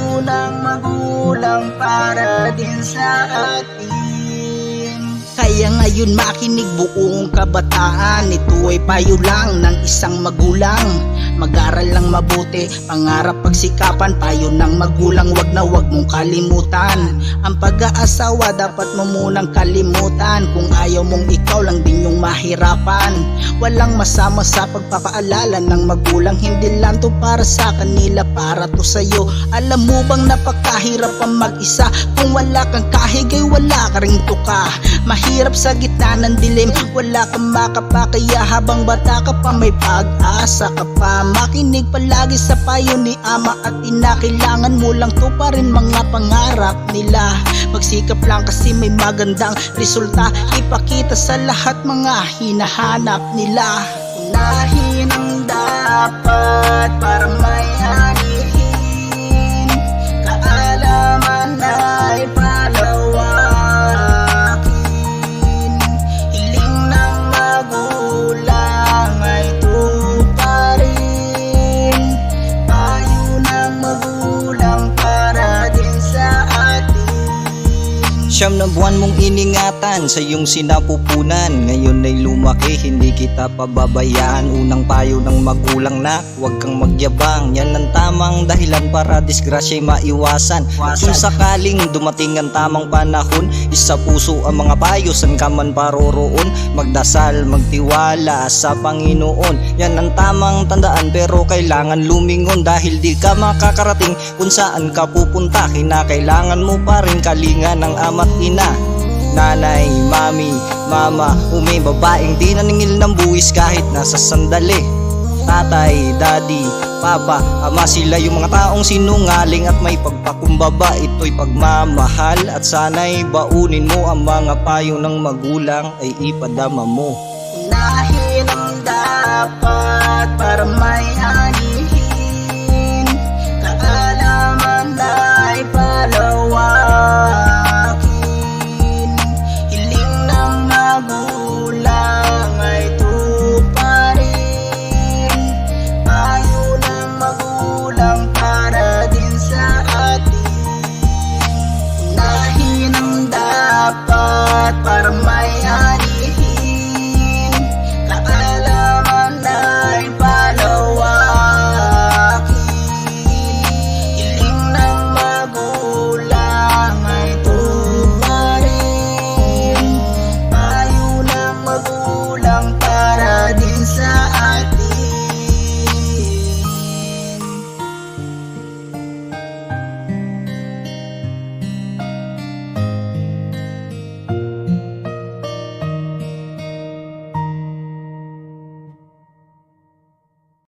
payo ng magulang para din sa atin. Kaya ngayon makinig buong kabataan, ito ay payo lang ng isang magulang. Mag-aral lang mabuti, pangarap pagsikapan, payo ng magulang, wag na wag mong kalimutan. Ang pag-aasawa dapat mo munang kalimutan, kung ayaw mong ikaw lang din yung mahirapan. Walang masama sa pagpapaalala ng magulang, hindi lang to para sa kanila, para to sa'yo. Alam mo bang napakahirap ang mag-isa, kung wala kang kahig ay wala ka ring tuka. Mahirap sa gitna ng dilim, wala kang makapa, kaya habang bata ka pa may pag-asa ka pa. Makinig palagi sa payo ni ama at ina, kailangan mo lang to pa rin mga pangarap nila. Magsikap lang kasi may magandang resulta, ipakita sa lahat mga hinahanap nila. Unahin ang dapat para may anihin, kaalaman ay palawakin. Hiling ng magulang ay tuparin, payo ng magulang para din sa atin. Siyam na buwan mong iningatan sa iyong sinapupunan, ngayon ay lumaki, hindi kita pababayaan. Unang payo ng magulang na huwag kang magyabang, yan ang tamang dahilan para disgrasya'y maiwasan. Kung sakaling dumating ang tamang panahon, isa puso ang mga payo, san ka man paroroon. Magdasal, magtiwala sa Panginoon, yan ang tamang tandaan, pero kailangan lumingon dahil di ka makakarating kung saan ka pupunta. Kinakailangan mo pa rin kalinga ng ama at ina, nanay, mami, mama, o may babaeng di naningil ng buwis kahit nasa sandali. Tatay, daddy, papa, ama, sila yung mga taong sinungaling at may pagpakumbaba. Ito'y pagmamahal at sana'y baunin mo ang mga payo ng magulang ay ipadama mo. Unahin ang dapat